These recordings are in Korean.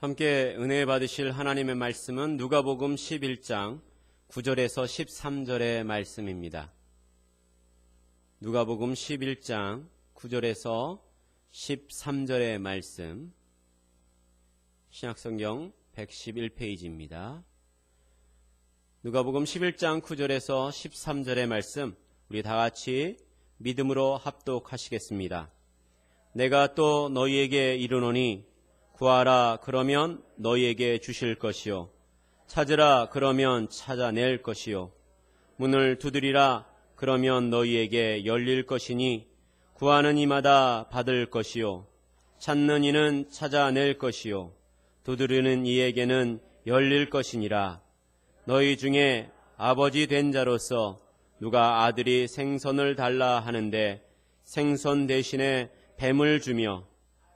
함께 은혜 받으실 하나님의 말씀은 누가복음 11장 9절에서 13절의 말씀입니다. 누가복음 11장 9절에서 13절의 말씀, 신약성경 111페이지입니다. 누가복음 11장 9절에서 13절의 말씀, 우리 다 같이 믿음으로 합독하시겠습니다. 내가 또 너희에게 이르노니 구하라 그러면 너희에게 주실 것이요 찾으라 그러면 찾아낼 것이요 문을 두드리라 그러면 너희에게 열릴 것이니 구하는 이마다 받을 것이요 찾는 이는 찾아낼 것이요 두드리는 이에게는 열릴 것이니라. 너희 중에 아버지 된 자로서 누가 아들이 생선을 달라 하는데 생선 대신에 뱀을 주며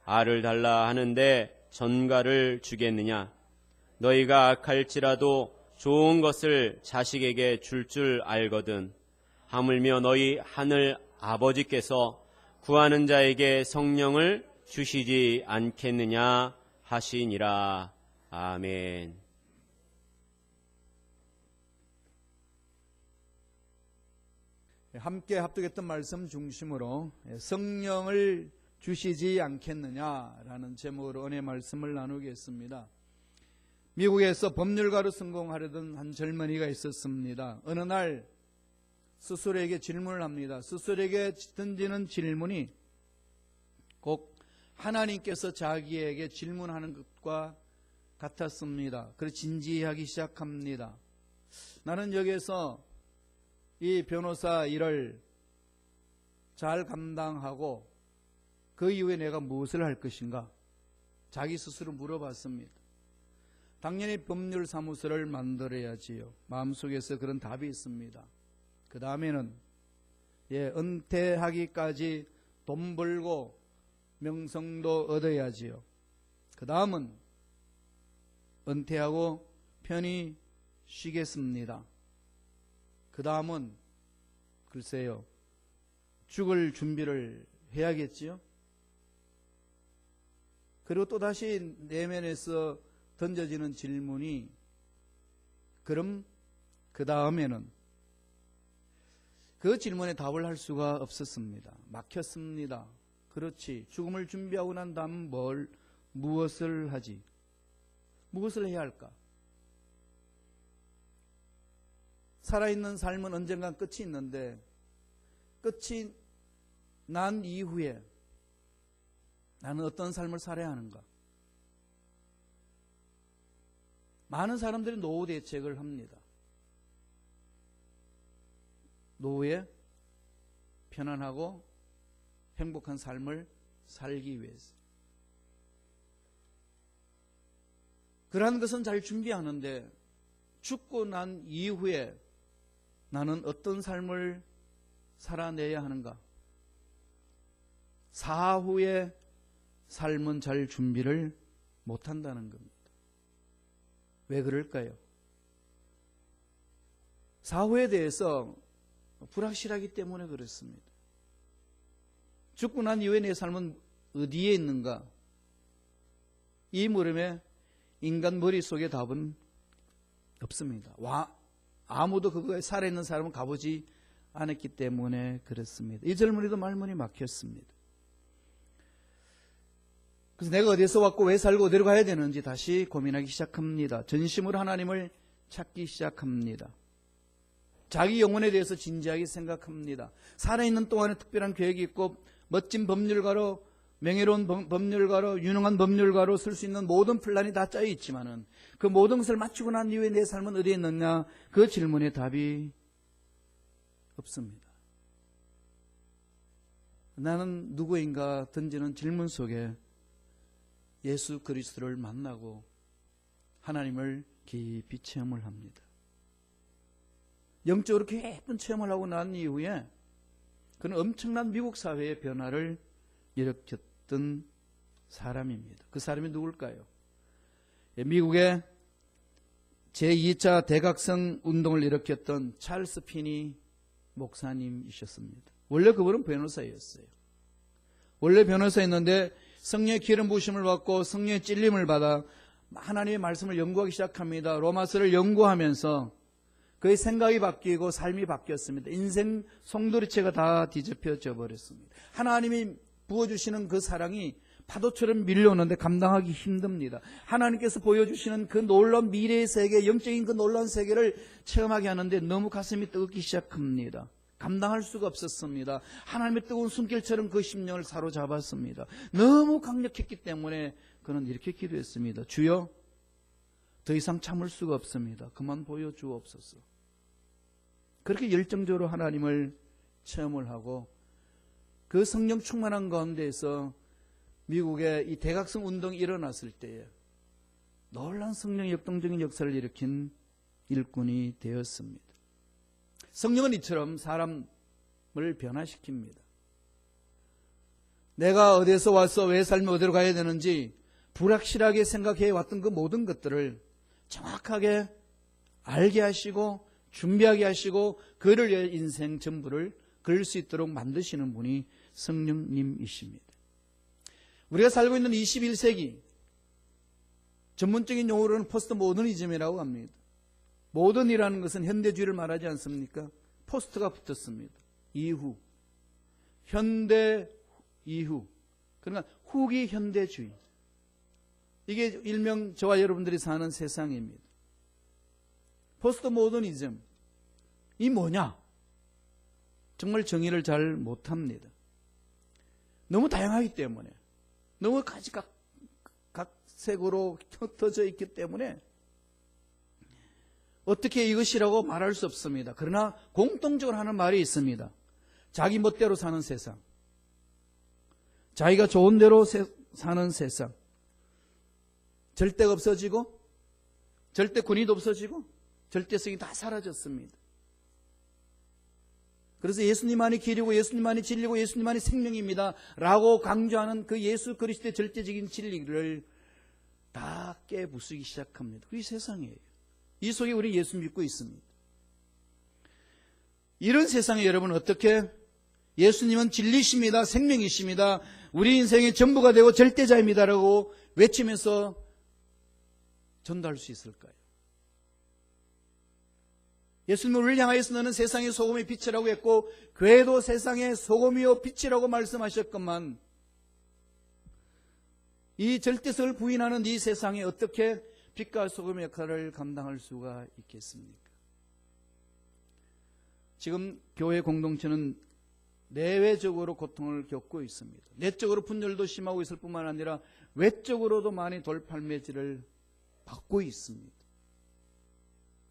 알을 달라 하는데 전갈을 주겠느냐? 너희가 악할지라도 좋은 것을 자식에게 줄 알거든. 하물며 너희 하늘 아버지께서 구하는 자에게 성령을 주시지 않겠느냐 하시니라. 아멘. 함께 합독했던 말씀 중심으로 성령을 주시지 않겠느냐라는 제목으로 은혜 말씀을 나누겠습니다. 미국에서 법률가로 성공하려던 한 젊은이가 있었습니다. 어느 날 스스로에게 질문을 합니다. 스스로에게 던지는 질문이 꼭 하나님께서 자기에게 질문하는 것과 같았습니다. 그래서 진지하기 시작합니다. 나는 여기에서 이 변호사 일을 잘 감당하고 그 이후에 내가 무엇을 할 것인가? 자기 스스로 물어봤습니다. 당연히 법률사무소를 만들어야지요. 마음속에서 그런 답이 있습니다. 그 다음에는 은퇴하기까지 돈 벌고 명성도 얻어야지요. 그 다음은 은퇴하고 편히 쉬겠습니다. 그 다음은 글쎄요, 죽을 준비를 해야겠지요. 그리고 또다시 내면에서 던져지는 질문이 그럼 그 다음에는 그 질문에 답을 할 수가 없었습니다. 막혔습니다. 그렇지. 죽음을 준비하고 난 다음 무엇을 하지? 무엇을 해야 할까? 살아있는 삶은 언젠간 끝이 있는데 끝이 난 이후에 나는 어떤 삶을 살아야 하는가? 많은 사람들이 노후 대책을 합니다. 노후에 편안하고 행복한 삶을 살기 위해서. 그러한 것은 잘 준비하는데 죽고 난 이후에 나는 어떤 삶을 살아내야 하는가? 사후의 삶은 잘 준비를 못한다는 겁니다. 왜 그럴까요? 사후에 대해서 불확실하기 때문에 그렇습니다. 죽고 난 이후에 내 삶은 어디에 있는가? 이 물음에 인간 머릿속에 답은 없습니다. 아무도 그거에 살아있는 사람은 가보지 않았기 때문에 그렇습니다. 이 젊은이도 말문이 막혔습니다. 그래서 내가 어디서 왔고 왜 살고 어디로 가야 되는지 다시 고민하기 시작합니다. 전심으로 하나님을 찾기 시작합니다. 자기 영혼에 대해서 진지하게 생각합니다. 살아있는 동안에 특별한 계획이 있고 멋진 법률가로, 명예로운 법률가로, 유능한 법률가로 쓸 수 있는 모든 플랜이 다 짜여 있지만은 그 모든 것을 마치고 난 이후에 내 삶은 어디에 있느냐? 그 질문에 답이 없습니다. 나는 누구인가 던지는 질문 속에 예수 그리스도를 만나고 하나님을 깊이 체험을 합니다. 영적으로 깊은 체험을 하고 난 이후에 그는 엄청난 미국 사회의 변화를 일으켰던 사람입니다. 그 사람이 누굴까요? 미국의 제2차 대각성 운동을 일으켰던 찰스 피니 목사님이셨습니다. 원래 그분은 변호사였어요. 원래 변호사였는데 성령의 기름 부으심을 받고 성령의 찔림을 받아 하나님의 말씀을 연구하기 시작합니다. 로마서를 연구하면서 그의 생각이 바뀌고 삶이 바뀌었습니다. 인생 송두리째가 다 뒤집혀져 버렸습니다. 하나님이 부어주시는 그 사랑이 파도처럼 밀려오는데 감당하기 힘듭니다. 하나님께서 보여주시는 그 놀라운 미래의 세계, 영적인 그 놀라운 세계를 체험하게 하는데 너무 가슴이 뜨겁기 시작합니다. 감당할 수가 없었습니다. 하나님의 뜨거운 숨결처럼 그 심령을 사로잡았습니다. 너무 강력했기 때문에 그는 이렇게 기도했습니다. 주여, 더 이상 참을 수가 없습니다. 그만 보여주옵소서. 그렇게 열정적으로 하나님을 체험을 하고 그 성령 충만한 가운데에서 미국의 이 대각성 운동이 일어났을 때에 놀라운 성령의 역동적인 역사를 일으킨 일꾼이 되었습니다. 성령은 이처럼 사람을 변화시킵니다. 내가 어디서 와서 왜 살면 어디로 가야 되는지 불확실하게 생각해 왔던 그 모든 것들을 정확하게 알게 하시고 준비하게 하시고 그를 위해 인생 전부를 그릴 수 있도록 만드시는 분이 성령님이십니다. 우리가 살고 있는 21세기 전문적인 용어로는 포스트 모더니즘이라고 합니다. 모던이라는 것은 현대주의를 말하지 않습니까? 포스트가 붙었습니다. 이후, 현대 이후, 그러니까 후기 현대주의. 이게 일명 저와 여러분들이 사는 세상입니다. 포스트 모더니즘, 이 뭐냐? 정말 정의를 잘 못합니다. 너무 다양하기 때문에, 너무 각색으로 흩어져 있기 때문에 어떻게 이것이라고 말할 수 없습니다. 그러나 공통적으로 하는 말이 있습니다. 자기 멋대로 사는 세상, 자기가 좋은 대로 사는 세상, 절대가 없어지고 절대 권위도 없어지고 절대성이 다 사라졌습니다. 그래서 예수님만이 길이고 예수님만이 진리고 예수님만이 생명입니다 라고 강조하는 그 예수 그리스도의 절대적인 진리를 다 깨부수기 시작합니다. 그게 세상이에요. 이 속에 우리 예수 믿고 있습니다. 이런 세상에 여러분 어떻게 예수님은 진리십니다, 생명이십니다, 우리 인생의 전부가 되고 절대자입니다 라고 외치면서 전달할 수 있을까요? 예수님은 우리를 향하여서 너는 세상의 소금의 빛이라고 했고 교회도 세상의 소금이요 빛이라고 말씀하셨건만 이 절대성을 부인하는 이 세상에 어떻게 빛과 소금의 역할을 감당할 수가 있겠습니까? 지금 교회 공동체는 내외적으로 고통을 겪고 있습니다. 내적으로 분열도 심하고 있을 뿐만 아니라 외적으로도 많이 돌팔매질을 받고 있습니다.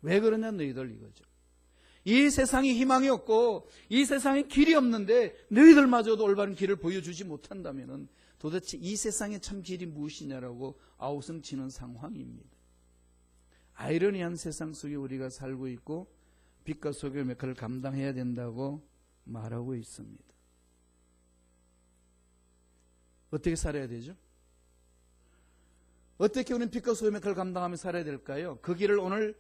왜 그러냐 너희들 이거죠. 이 세상에 희망이 없고 이 세상에 길이 없는데 너희들마저도 올바른 길을 보여주지 못한다면 도대체 이 세상의 참 길이 무엇이냐라고 아우성치는 상황입니다. 아이러니한 세상 속에 우리가 살고 있고 빛과 소금의 역할을 감당해야 된다고 말하고 있습니다. 어떻게 살아야 되죠? 어떻게 우리는 빛과 소금의 역할을 감당하며 살아야 될까요? 그 길을 오늘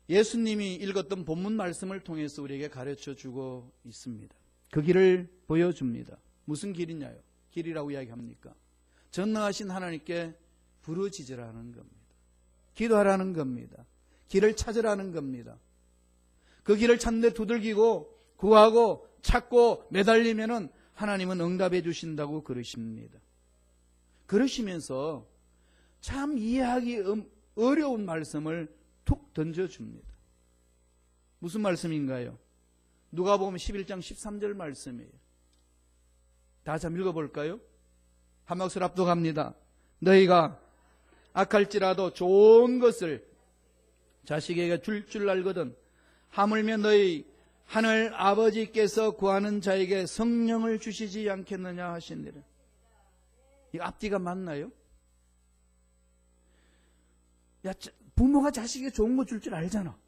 예수님이 읽었던 본문 말씀을 통해서 우리에게 가르쳐주고 있습니다. 그 길을 보여줍니다. 무슨 길이냐요? 길이라고 이야기합니까? 전능하신 하나님께 부르짖으라는 겁니다. 기도하라는 겁니다. 길을 찾으라는 겁니다. 그 길을 찾는데 두들기고 구하고 찾고 매달리면은 하나님은 응답해 주신다고 그러십니다. 그러시면서 참 이해하기 어려운 말씀을 툭 던져줍니다. 무슨 말씀인가요? 누가복음 11장 13절 말씀이에요. 다 같이 한번 읽어볼까요? 한 목소리 압도합니다. 너희가 악할지라도 좋은 것을 자식에게 줄 알거든 하물며 너희 하늘 아버지께서 구하는 자에게 성령을 주시지 않겠느냐 하시니라. 이 앞뒤가 맞나요? 부모가 자식에게 좋은 거 줄 줄 알잖아.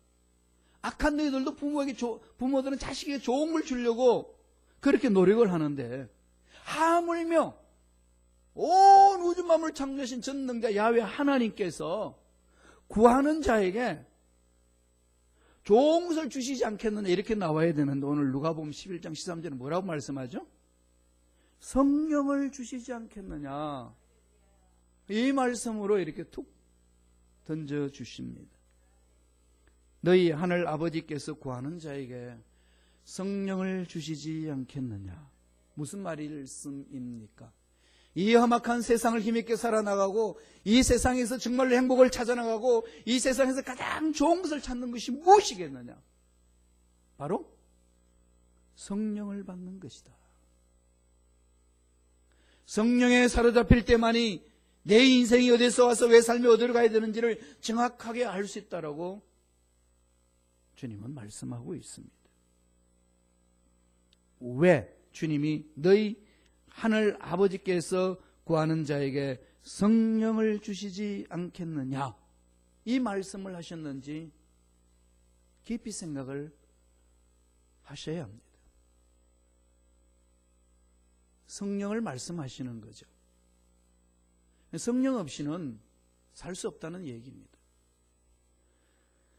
악한 너희들도 부모들은 자식에게 좋은 걸 주려고 그렇게 노력을 하는데 하물며 온 우주 만물을 창조하신 전능자 야훼 하나님께서 구하는 자에게 좋은 것을 주시지 않겠느냐 이렇게 나와야 되는데 오늘 누가복음 11장 13절에 뭐라고 말씀하죠? 성령을 주시지 않겠느냐 이 말씀으로 이렇게 툭 던져주십니다. 너희 하늘 아버지께서 구하는 자에게 성령을 주시지 않겠느냐. 무슨 말씀입니까? 이 험악한 세상을 힘있게 살아나가고 이 세상에서 정말로 행복을 찾아나가고 이 세상에서 가장 좋은 것을 찾는 것이 무엇이겠느냐? 바로 성령을 받는 것이다. 성령에 사로잡힐 때만이 내 인생이 어디서 와서 왜 삶이 어디로 가야 되는지를 정확하게 알 수 있다라고 주님은 말씀하고 있습니다. 왜 주님이 너희 하늘 아버지께서 구하는 자에게 성령을 주시지 않겠느냐 이 말씀을 하셨는지 깊이 생각을 하셔야 합니다. 성령을 말씀하시는 거죠. 성령 없이는 살 수 없다는 얘기입니다.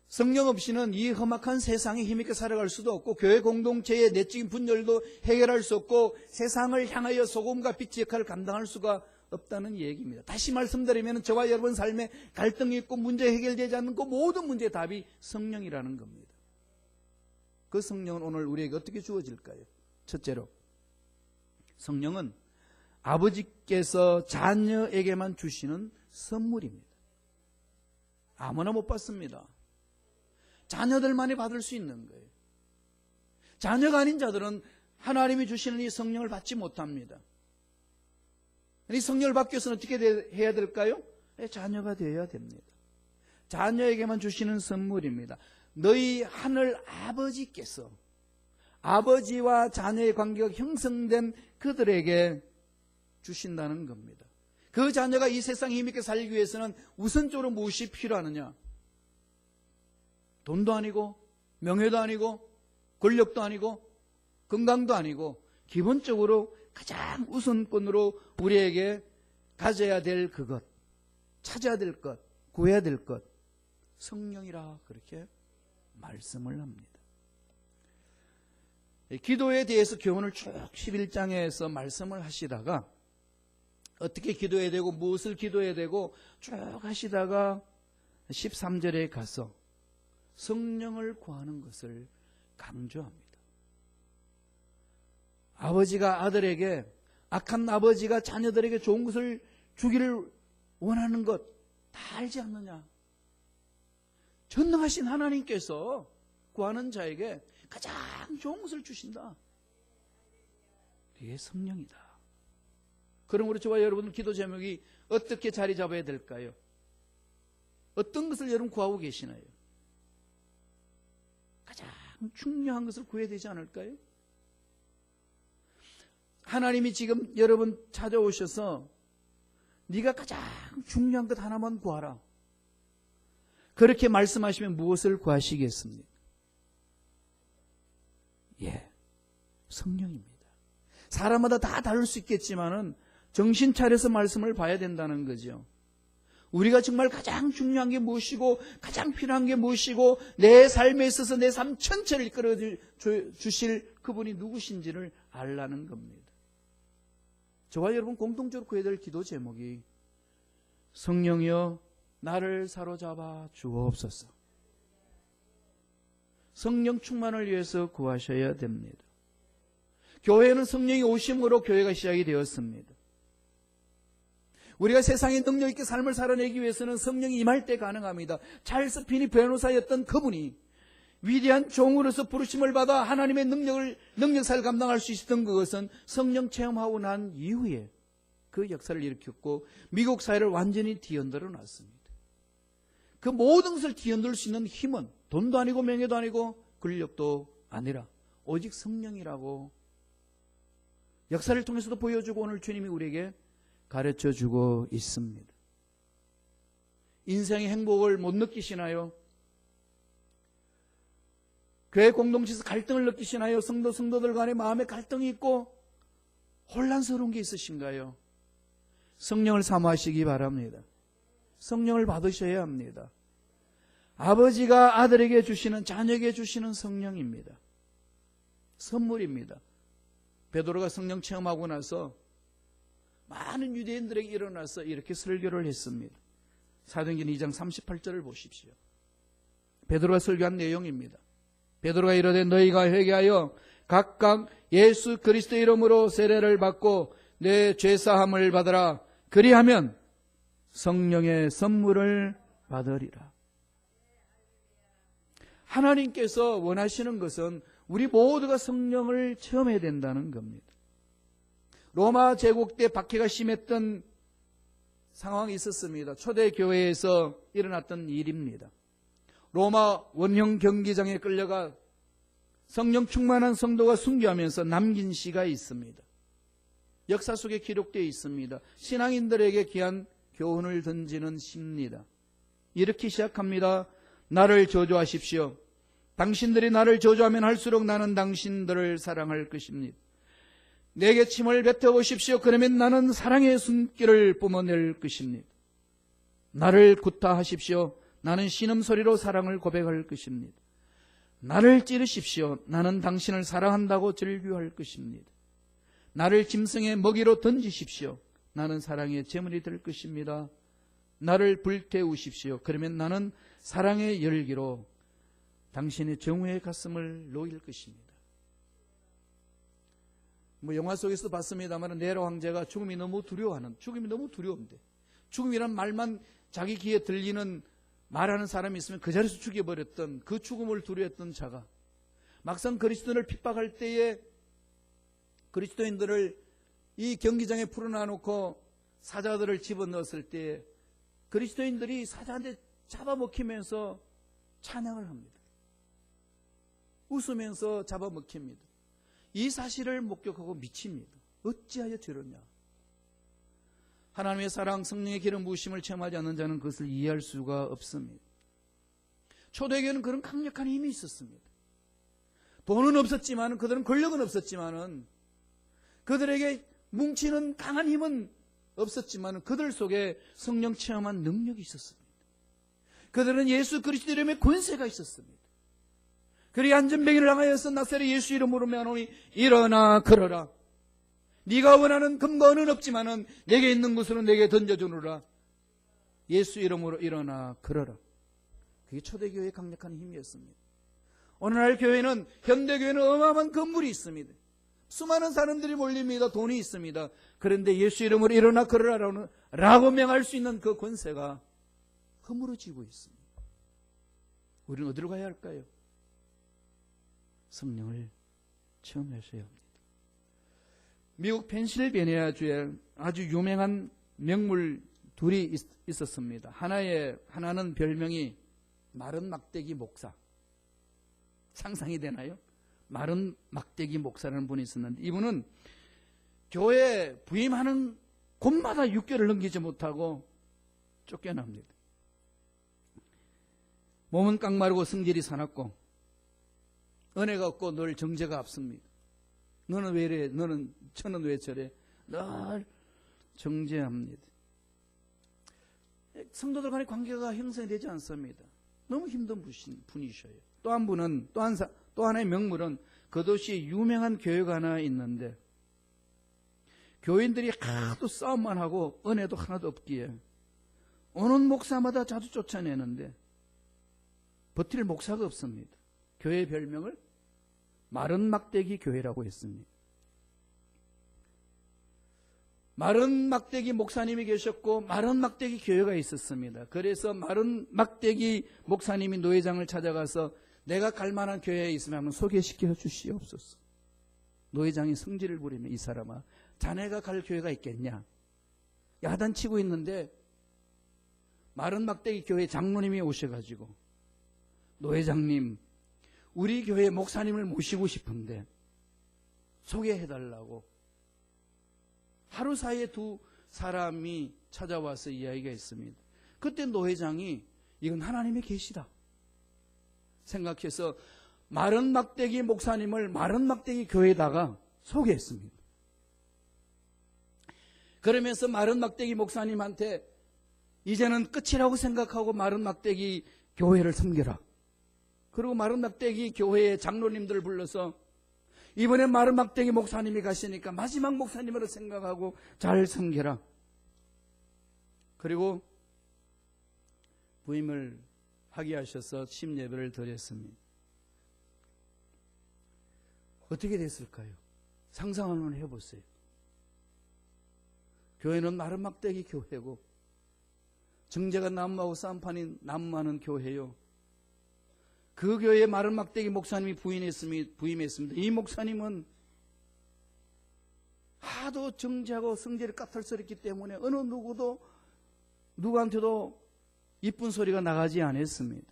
성령 없이는 이 험악한 세상에 힘있게 살아갈 수도 없고 교회 공동체의 내적인 분열도 해결할 수 없고 세상을 향하여 소금과 빛의 역할을 감당할 수가 없다는 얘기입니다. 다시 말씀드리면 저와 여러분 삶에 갈등이 있고 문제 해결되지 않는 그 모든 문제의 답이 성령이라는 겁니다. 그 성령은 오늘 우리에게 어떻게 주어질까요? 첫째로 성령은 아버지께서 자녀에게만 주시는 선물입니다. 아무나 못 받습니다. 자녀들만이 받을 수 있는 거예요. 자녀가 아닌 자들은 하나님이 주시는 이 성령을 받지 못합니다. 이 성령을 받기 위해서는 어떻게 해야 될까요? 자녀가 되어야 됩니다. 자녀에게만 주시는 선물입니다. 너희 하늘 아버지께서 아버지와 자녀의 관계가 형성된 그들에게 주신다는 겁니다. 그 자녀가 이 세상에 힘있게 살기 위해서는 우선적으로 무엇이 필요하느냐? 돈도 아니고 명예도 아니고 권력도 아니고 건강도 아니고 기본적으로 가장 우선권으로 우리에게 가져야 될 그것, 찾아야 될 것, 구해야 될 것, 성령이라 그렇게 말씀을 합니다. 기도에 대해서 교훈을 쭉 11장에서 말씀을 하시다가 어떻게 기도해야 되고 무엇을 기도해야 되고 쭉 하시다가 13절에 가서 성령을 구하는 것을 강조합니다. 아버지가 아들에게 악한 아버지가 자녀들에게 좋은 것을 주기를 원하는 것 다 알지 않느냐? 전능하신 하나님께서 구하는 자에게 가장 좋은 것을 주신다. 이게 성령이다. 그러므로 저와 여러분 기도 제목이 어떻게 자리 잡아야 될까요? 어떤 것을 여러분 구하고 계시나요? 가장 중요한 것을 구해야 되지 않을까요? 하나님이 지금 여러분 찾아오셔서 네가 가장 중요한 것 하나만 구하라. 그렇게 말씀하시면 무엇을 구하시겠습니까? 예, 성령입니다. 사람마다 다 다를 수 있겠지만은 정신 차려서 말씀을 봐야 된다는 거죠. 우리가 정말 가장 중요한 게 무엇이고 가장 필요한 게 무엇이고 내 삶에 있어서 내 삶 전체를 이끌어 주실 그분이 누구신지를 알라는 겁니다. 저와 여러분 공동적으로 구해야 될 기도 제목이 성령이여 나를 사로잡아 주옵소서. 성령 충만을 위해서 구하셔야 됩니다. 교회는 성령이 오심으로 교회가 시작이 되었습니다. 우리가 세상에 능력 있게 삶을 살아내기 위해서는 성령이 임할 때 가능합니다. 찰스 피니 변호사였던 그분이 위대한 종으로서 부르심을 받아 하나님의 능력사를 감당할 수 있었던 그것은 성령 체험하고 난 이후에 그 역사를 일으켰고 미국 사회를 완전히 뒤흔들어 놨습니다. 그 모든 것을 뒤흔들 수 있는 힘은 돈도 아니고 명예도 아니고 권력도 아니라 오직 성령이라고 역사를 통해서도 보여주고 오늘 주님이 우리에게 가르쳐주고 있습니다. 인생의 행복을 못 느끼시나요? 교회 공동체에서 갈등을 느끼시나요? 성도들 간에 마음에 갈등이 있고 혼란스러운 게 있으신가요? 성령을 사모하시기 바랍니다. 성령을 받으셔야 합니다. 아버지가 아들에게 주시는 자녀에게 주시는 성령입니다. 선물입니다. 베드로가 성령 체험하고 나서 많은 유대인들에게 일어나서 이렇게 설교를 했습니다. 사도행전 2장 38절을 보십시오. 베드로가 설교한 내용입니다. 베드로가 이르되 너희가 회개하여 각각 예수 그리스도의 이름으로 세례를 받고 내 죄사함을 받으라. 그리하면 성령의 선물을 받으리라. 하나님께서 원하시는 것은 우리 모두가 성령을 체험해야 된다는 겁니다. 로마 제국 때 박해가 심했던 상황이 있었습니다. 초대교회에서 일어났던 일입니다. 로마 원형 경기장에 끌려가 성령 충만한 성도가 순교하면서 남긴 시가 있습니다. 역사 속에 기록되어 있습니다. 신앙인들에게 귀한 교훈을 던지는 시입니다. 이렇게 시작합니다. 나를 저주하십시오. 당신들이 나를 저주하면 할수록 나는 당신들을 사랑할 것입니다. 내게 침을 뱉어보십시오. 그러면 나는 사랑의 숨결을 뿜어낼 것입니다. 나를 구타하십시오. 나는 신음소리로 사랑을 고백할 것입니다. 나를 찌르십시오. 나는 당신을 사랑한다고 절규할 것입니다. 나를 짐승의 먹이로 던지십시오. 나는 사랑의 제물이 될 것입니다. 나를 불태우십시오. 그러면 나는 사랑의 열기로 당신의 정우의 가슴을 녹일 것입니다. 영화 속에서 봤습니다만 네로 황제가 죽음이 너무 두려운데 죽음이란 말만 자기 귀에 들리는 말하는 사람이 있으면 그 자리에서 죽여버렸던 그 죽음을 두려웠던 자가 막상 그리스도인을 핍박할 때에 그리스도인들을 이 경기장에 풀어놔놓고 사자들을 집어넣었을 때 그리스도인들이 사자한테 잡아먹히면서 찬양을 합니다. 웃으면서 잡아먹힙니다. 이 사실을 목격하고 미칩니다. 어찌하여 저러냐. 하나님의 사랑, 성령의 기름 부으심을 체험하지 않는 자는 그것을 이해할 수가 없습니다. 초대교회는 그런 강력한 힘이 있었습니다. 돈은 없었지만, 그들은 권력은 없었지만, 그들에게 뭉치는 강한 힘은 없었지만 그들 속에 성령 체험한 능력이 있었습니다. 그들은 예수 그리스도 이름의 권세가 있었습니다. 그리 안전뱅이를 향하여서 나사렛 예수 이름으로 명하노니 일어나 걸어라. 네가 원하는 금과 은은 없지만은 내게 있는 것으로 내게 던져주노라. 예수 이름으로 일어나 걸어라. 그게 초대교회의 강력한 힘이었습니다. 오늘날 교회는, 현대교회는 어마어마한 건물이 있습니다. 수많은 사람들이 몰립니다. 돈이 있습니다. 그런데 예수 이름으로 일어나 걸어라라고 명할 수 있는 그 권세가 허물어지고 있습니다. 우리는 어디로 가야 할까요? 성령을 체험하셔야 합니다. 미국 펜실베니아주에 아주 유명한 명물 둘이 있었습니다. 하나는 별명이 마른 막대기 목사. 상상이 되나요? 마른 막대기 목사라는 분이 있었는데 이분은 교회 부임하는 곳마다 6개월을 넘기지 못하고 쫓겨납니다. 몸은 깡마르고 성질이 사납고 은혜가 없고 늘 정죄가 앞섭니다. 너는 왜 이래? 저는 왜 저래? 늘 정죄합니다. 성도들 간의 관계가 형성이 되지 않습니다. 너무 힘든 분이셔요. 또 하나의 명물은 그 도시에 유명한 교회가 하나 있는데 교인들이 하도 싸움만 하고 은혜도 하나도 없기에 오는 목사마다 자주 쫓아내는데 버틸 목사가 없습니다. 교회 별명을 마른 막대기 교회라고 했습니다. 마른 막대기 목사님이 계셨고 마른 막대기 교회가 있었습니다. 그래서 마른 막대기 목사님이 노회장을 찾아가서 내가 갈 만한 교회에 있으면 한번 소개시켜 주시옵소서. 노회장이 성질을 부리며 이 사람아 자네가 갈 교회가 있겠냐. 야단치고 있는데 마른 막대기 교회 장로님이 오셔가지고 노회장님 우리 교회 목사님을 모시고 싶은데 소개해달라고 하루 사이에 두 사람이 찾아와서 이야기가 있습니다. 그때 노회장이 이건 하나님의 계시다 생각해서 마른 막대기 목사님을 마른 막대기 교회에다가 소개했습니다. 그러면서 마른 막대기 목사님한테 이제는 끝이라고 생각하고 마른 막대기 교회를 섬겨라. 그리고 마른 막대기 교회의 장로님들을 불러서 이번에 마른 막대기 목사님이 가시니까 마지막 목사님으로 생각하고 잘 섬겨라. 그리고 부임을 하게 하셔서 심예배를 드렸습니다. 어떻게 됐을까요? 상상 한번 해보세요. 교회는 마른 막대기 교회고 정제가 나무하고 쌈판이 나무만한 교회요. 그 교회에 마른 막대기 목사님이 부임했습니다. 이 목사님은 하도 정제하고 성제를 까탈스럽기 때문에 어느 누구한테도 이쁜 소리가 나가지 않았습니다.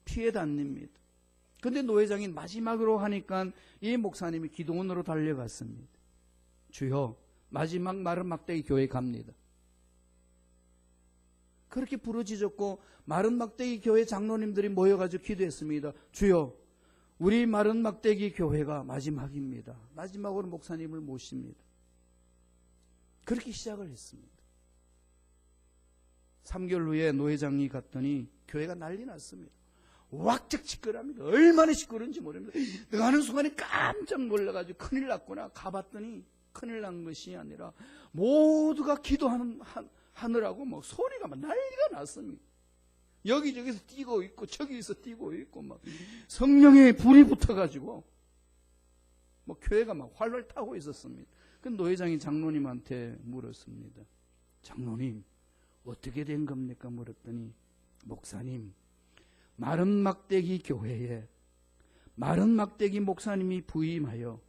피해 다닙니다. 그런데 노회장이 마지막으로 하니까 이 목사님이 기도원으로 달려갔습니다. 주여, 마지막 마른 막대기 교회 갑니다. 그렇게 부르짖었고 마른 막대기 교회 장로님들이 모여가지고 기도했습니다. 주여, 우리 마른 막대기 교회가 마지막입니다. 마지막으로 목사님을 모십니다. 그렇게 시작을 했습니다. 3개월 후에 노회장이 갔더니 교회가 난리 났습니다. 왁적 시끄럽니다. 얼마나 시끄러운지 모릅니다. 가는 순간에 깜짝 놀라가지고 큰일 났구나. 가봤더니 큰일 난 것이 아니라 모두가 기도하느라고 막 소리가 막 난리가 났습니다. 여기저기서 뛰고 있고 저기서 뛰고 있고 막 성령의 불이 붙어가지고 뭐 교회가 막 활활 타고 있었습니다. 그 노회장이 장로님한테 물었습니다. 장로님, 어떻게 된 겁니까? 물었더니 목사님, 마른 막대기 교회에 마른 막대기 목사님이 부임하여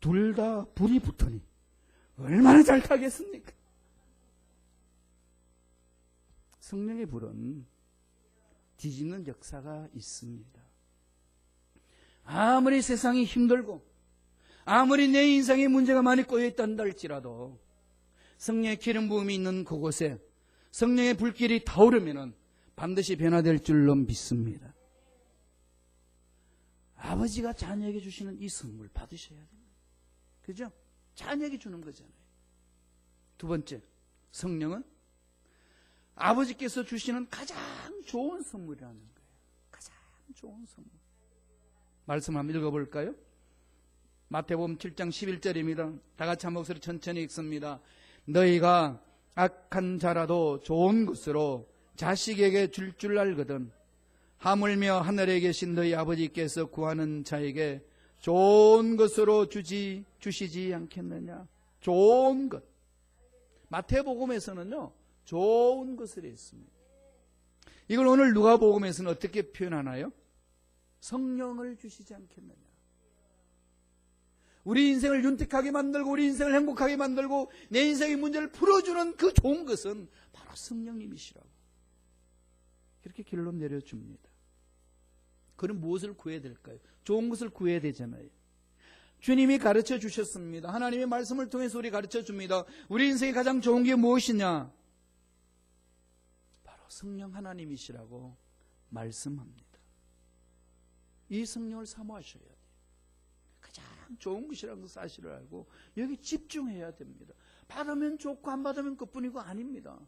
둘 다 불이 붙으니 얼마나 잘 타겠습니까? 성령의 불은 뒤집는 역사가 있습니다. 아무리 세상이 힘들고 아무리 내 인생에 문제가 많이 꼬여있단다 할지라도 성령의 기름 부음이 있는 그곳에 성령의 불길이 타오르면 반드시 변화될 줄로 믿습니다. 아버지가 자녀에게 주시는 이 선물 받으셔야 됩니다. 그죠? 자녀에게 주는 거잖아요. 두 번째, 성령은 아버지께서 주시는 가장 좋은 선물이라는 거예요. 가장 좋은 선물. 말씀 한번 읽어볼까요? 마태복음 7장 11절입니다. 다 같이 한 목소리 천천히 읽습니다. 너희가 악한 자라도 좋은 것으로 자식에게 줄 줄 알거든 하물며 하늘에 계신 너희 아버지께서 구하는 자에게 좋은 것으로 주시지 않겠느냐. 좋은 것. 마태복음에서는요, 좋은 것을 했습니다. 이걸 오늘 누가복음에서는 어떻게 표현하나요? 성령을 주시지 않겠느냐. 우리 인생을 윤택하게 만들고 우리 인생을 행복하게 만들고 내 인생의 문제를 풀어주는 그 좋은 것은 바로 성령님이시라고. 이렇게 결론 내려줍니다. 그럼 무엇을 구해야 될까요? 좋은 것을 구해야 되잖아요. 주님이 가르쳐 주셨습니다. 하나님의 말씀을 통해서 우리 가르쳐 줍니다. 우리 인생에 가장 좋은 게 무엇이냐? 바로 성령 하나님이시라고 말씀합니다. 이 성령을 사모하셔야 돼요. 가장 좋은 것이라는 그 사실을 알고 여기 집중해야 됩니다. 받으면 좋고 안 받으면 그뿐이고 아닙니다.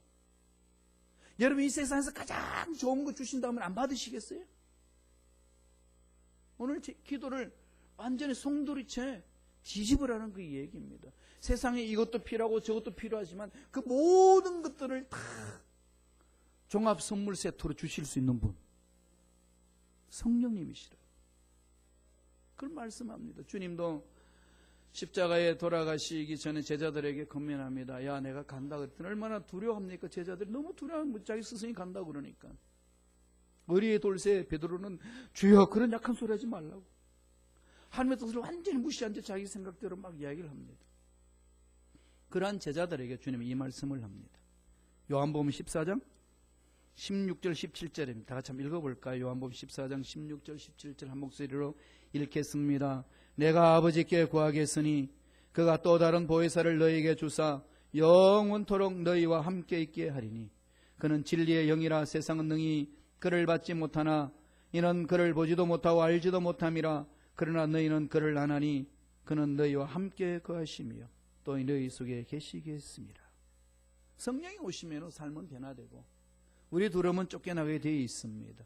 여러분 이 세상에서 가장 좋은 거 주신다면 안 받으시겠어요? 오늘 제 기도를 완전히 송두리째 뒤집으라는 그 얘기입니다. 세상에 이것도 필요하고 저것도 필요하지만 그 모든 것들을 다 종합 선물 세트로 주실 수 있는 분 성령님이시라. 그걸 말씀합니다. 주님도 십자가에 돌아가시기 전에 제자들에게 권면합니다. 야, 내가 간다 그랬더니 얼마나 두려워합니까? 제자들이 너무 두려워하면 자기 스승이 간다고 그러니까. 어리의 돌쇠 베드로는 주여 그런 약한 소리 하지 말라고. 하나님의 뜻을 완전히 무시한 채 자기 생각대로 막 이야기를 합니다. 그러한 제자들에게 주님이 이 말씀을 합니다. 요한복음 14장 16절 17절입니다. 다 같이 한번 읽어볼까요? 요한복음 14장 16절 17절 한 목소리로 읽겠습니다. 내가 아버지께 구하겠으니 그가 또 다른 보혜사를 너희에게 주사 영원토록 너희와 함께 있게 하리니 그는 진리의 영이라 세상은 능히 그를 받지 못하나 이는 그를 보지도 못하고 알지도 못함이라 그러나 너희는 그를 아나니 그는 너희와 함께 거하시며 또 너희 속에 계시겠습니다. 성령이 오시면 삶은 변화되고 우리 두려움은 쫓겨나게 되어 있습니다.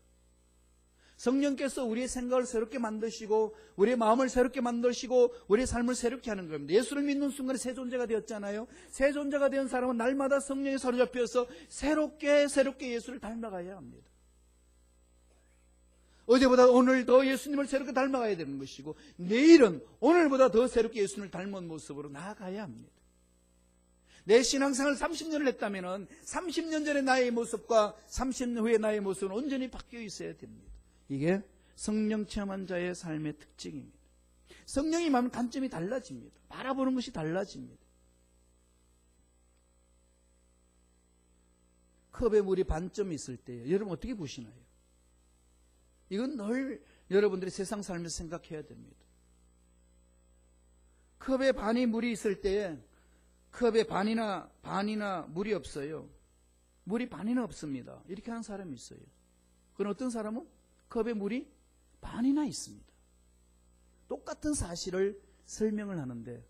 성령께서 우리의 생각을 새롭게 만드시고 우리의 마음을 새롭게 만드시고 우리의 삶을 새롭게 하는 겁니다. 예수를 믿는 순간에 새 존재가 되었잖아요. 새 존재가 된 사람은 날마다 성령에 사로잡혀서 새롭게 예수를 닮아가야 합니다. 어제보다 오늘 더 예수님을 새롭게 닮아가야 되는 것이고, 내일은 오늘보다 더 새롭게 예수님을 닮은 모습으로 나아가야 합니다. 내 신앙생활 30년을 했다면 30년 전의 나의 모습과 30년 후의 나의 모습은 온전히 바뀌어 있어야 됩니다. 이게 성령 체험한 자의 삶의 특징입니다. 성령이 임하면 관점이 달라집니다. 바라보는 것이 달라집니다. 컵에 물이 반점 있을 때 여러분 어떻게 보시나요? 이건 늘 여러분들이 세상 살면서 생각해야 됩니다. 컵에 반이 물이 있을 때 컵에 반이나 물이 없어요. 물이 반이나 없습니다. 이렇게 하는 사람이 있어요. 그럼 어떤 사람은 컵에 물이 반이나 있습니다. 똑같은 사실을 설명을 하는데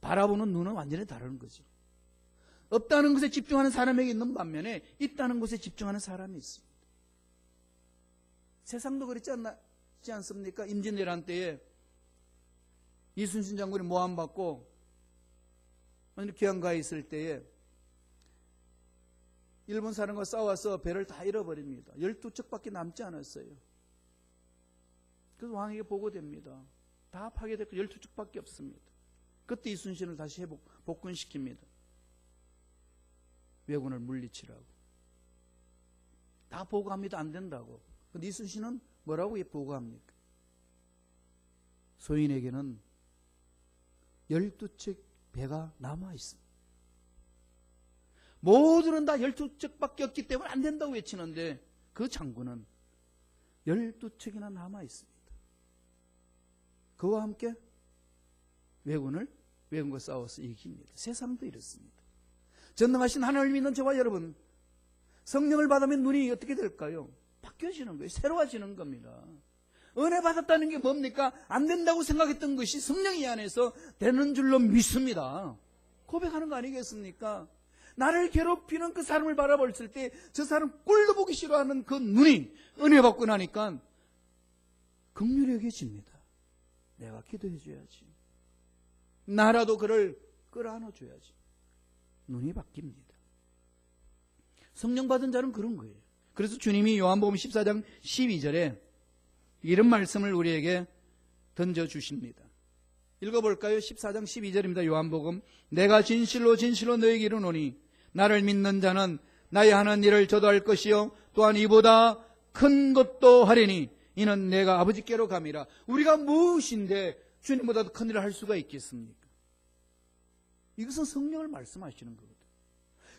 바라보는 눈은 완전히 다른 거죠. 없다는 것에 집중하는 사람에게 있는 반면에 있다는 것에 집중하는 사람이 있습니다. 세상도 그렇지 않습니까? 임진왜란 때에 이순신 장군이 모함받고 귀양가에 있을 때에 일본 사람과 싸워서 배를 다 잃어버립니다. 12척밖에 남지 않았어요. 그래서 왕에게 보고됩니다. 다 파괴됐고 12척밖에 없습니다. 그때 이순신을 다시 복군시킵니다. 왜군을 물리치라고. 다 보고합니다. 안 된다고. 근데 이순신은 뭐라고 보고합니까? 소인에게는 12척 배가 남아있습니다. 모두는 다 12척밖에 없기 때문에 안 된다고 외치는데 그 장군은 12척이나 남아있습니다. 그와 함께 왜군과 싸워서 이깁니다. 세상도 이렇습니다. 전능하신 하나님을 믿는 저와 여러분, 성령을 받으면 눈이 어떻게 될까요? 바뀌어지는 거예요. 새로워지는 겁니다. 은혜 받았다는 게 뭡니까? 안 된다고 생각했던 것이 성령이 안에서 되는 줄로 믿습니다. 고백하는 거 아니겠습니까? 나를 괴롭히는 그 사람을 바라봤을 때 저 사람 꼴도 보기 싫어하는 그 눈이 은혜 받고 나니까 긍휼히 여겨집니다. 내가 기도해 줘야지. 나라도 그를 끌어안아 줘야지. 눈이 바뀝니다. 성령 받은 자는 그런 거예요. 그래서 주님이 요한복음 14장 12절에 이런 말씀을 우리에게 던져주십니다. 읽어볼까요? 14장 12절입니다. 요한복음. 내가 진실로 진실로 너에게 이르노니 나를 믿는 자는 나의 하는 일을 저도 할 것이요 또한 이보다 큰 것도 하리니 이는 내가 아버지께로 감이라. 우리가 무엇인데 주님보다 더 큰 일을 할 수가 있겠습니까? 이것은 성령을 말씀하시는 거거든요.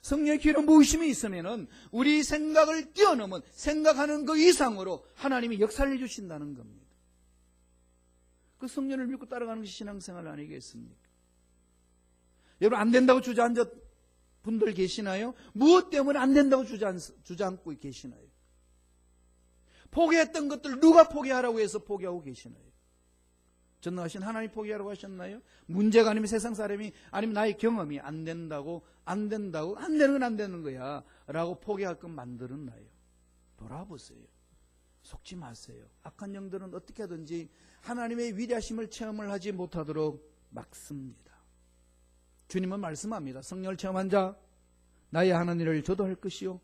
성령의 기름 부으심이 있으면은 우리 생각을 뛰어넘은 생각하는 그 이상으로 하나님이 역사를 해주신다는 겁니다. 그 성령을 믿고 따라가는 것이 신앙생활 아니겠습니까? 여러분 안 된다고 주저앉은 분들 계시나요? 무엇 때문에 안 된다고 주저앉고 계시나요? 포기했던 것들 누가 포기하라고 해서 포기하고 계시나요? 전능하신 하나님 포기하라고 하셨나요? 문제가 아니면 세상 사람이 아니면 나의 경험이 안 되는 건 안 되는 거야 라고 포기하게끔 만들었나요? 돌아보세요. 속지 마세요. 악한 영들은 어떻게 하든지 하나님의 위대하심을 체험을 하지 못하도록 막습니다. 주님은 말씀합니다. 성령을 체험한 자 나의 하는 일을 저도 할 것이요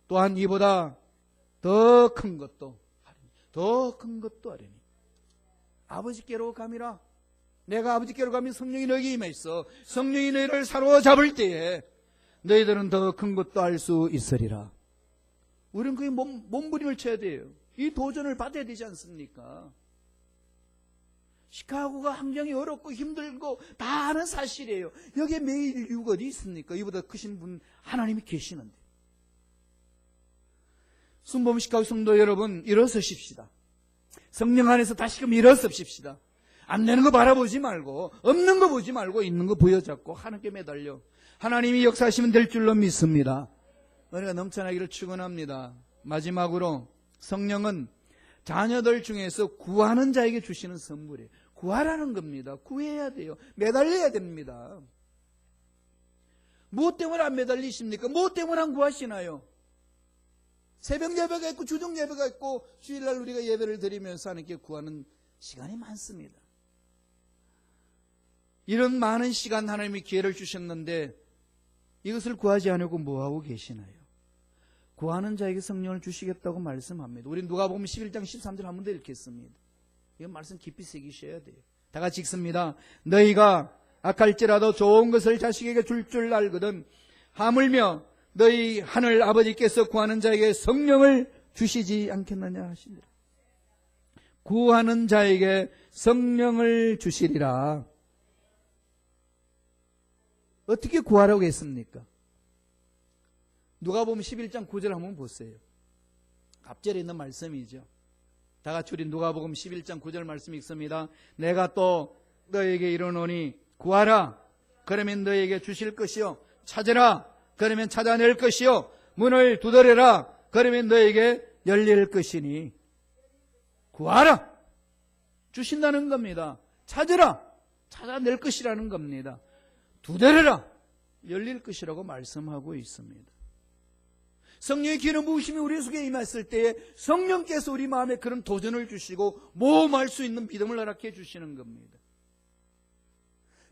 또한 이보다 더 큰 것도 하리니 아버지께로 감이라. 내가 아버지께로 가면 성령이 너에게 임해 있어. 성령이 너희를 사로잡을 때에 너희들은 더 큰 것도 할 수 있으리라. 우리는 그게 몸부림을 쳐야 돼요. 이 도전을 받아야 되지 않습니까? 시카고가 환경이 어렵고 힘들고 다 아는 사실이에요. 여기에 매일 이유가 어디 있습니까? 이보다 크신 분 하나님이 계시는데. 순범 시카고 성도 여러분, 일어서십시다. 성령 안에서 다시금 일어섭시다. 안 되는 거 바라보지 말고 없는 거 보지 말고 있는 거 부여잡고 하나님께 매달려 하나님이 역사하시면 될 줄로 믿습니다. 은혜가 넘쳐나기를 축원합니다. 마지막으로 성령은 자녀들 중에서 구하는 자에게 주시는 선물이에요. 구하라는 겁니다. 구해야 돼요. 매달려야 됩니다. 무엇 때문에 안 매달리십니까? 무엇 때문에 안 구하시나요? 새벽 예배가 있고 주중 예배가 있고 주일날 우리가 예배를 드리면서 하나님께 구하는 시간이 많습니다. 이런 많은 시간 하나님이 기회를 주셨는데 이것을 구하지 않으고 뭐하고 계시나요? 구하는 자에게 성령을 주시겠다고 말씀합니다. 우리 누가복음 11장 13절 한 번 더 읽겠습니다. 이 말씀 깊이 새기셔야 돼요. 다 같이 읽습니다. 너희가 악할지라도 좋은 것을 자식에게 줄 줄 알거든 하물며 너희 하늘 아버지께서 구하는 자에게 성령을 주시지 않겠느냐 하시니라. 구하는 자에게 성령을 주시리라. 어떻게 구하라고 했습니까? 누가복음 11장 9절 한번 보세요. 앞절에 있는 말씀이죠. 다 같이 우리 누가복음 11장 9절 말씀 읽습니다. 내가 또 너에게 이르노니 구하라 그러면 너에게 주실 것이요 찾으라 그러면 찾아낼 것이요 문을 두드려라 그러면 너에게 열릴 것이니. 구하라 주신다는 겁니다. 찾으라 찾아낼 것이라는 겁니다. 두드려라 열릴 것이라고 말씀하고 있습니다. 성령의 기름 부으심이 우리 속에 임했을 때에 성령께서 우리 마음에 그런 도전을 주시고 모험할 수 있는 믿음을 허락해 주시는 겁니다.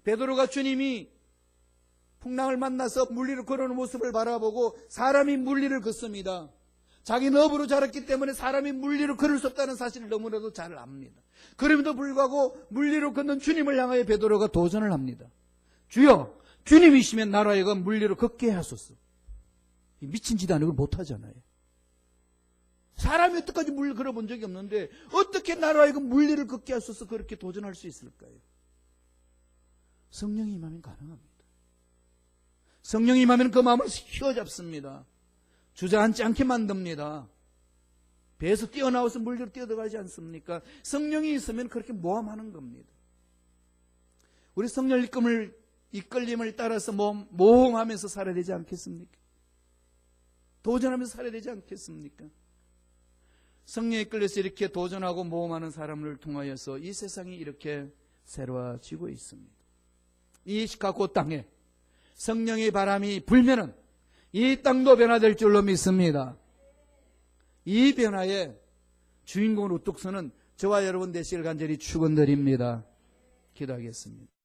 베드로가 주님이 풍랑을 만나서 물리로 걸어오는 모습을 바라보고 사람이 물리를 걷습니다. 자기는 업으로 자랐기 때문에 사람이 물리로 걸을 수 없다는 사실을 너무나도 잘 압니다. 그럼에도 불구하고 물리로 걷는 주님을 향하여 베드로가 도전을 합니다. 주여 주님이시면 나로 하여금 물리로 걷게 하소서. 미친 짓 아니고 못하잖아요. 사람이 여태까지 물리 걸어본 적이 없는데 어떻게 나로 하여금 물리를 걷게 하소서 그렇게 도전할 수 있을까요? 성령이 임하면 가능합니다. 성령이 임하면 그 마음을 휘어잡습니다. 주저앉지 않게 만듭니다. 배에서 뛰어나와서 물리로 뛰어들어가지 않습니까? 성령이 있으면 그렇게 모함하는 겁니다. 우리 성령 이끌림을 따라서 모험하면서 살아야 되지 않겠습니까? 도전하면서 살아야 되지 않겠습니까? 성령에 이끌려서 이렇게 도전하고 모험하는 사람을 통하여서 이 세상이 이렇게 새로워지고 있습니다. 이 시카고 땅에 성령의 바람이 불면은 이 땅도 변화될 줄로 믿습니다. 이 변화의 주인공을 우뚝 서는 저와 여러분 되시길 간절히 축원드립니다. 기도하겠습니다.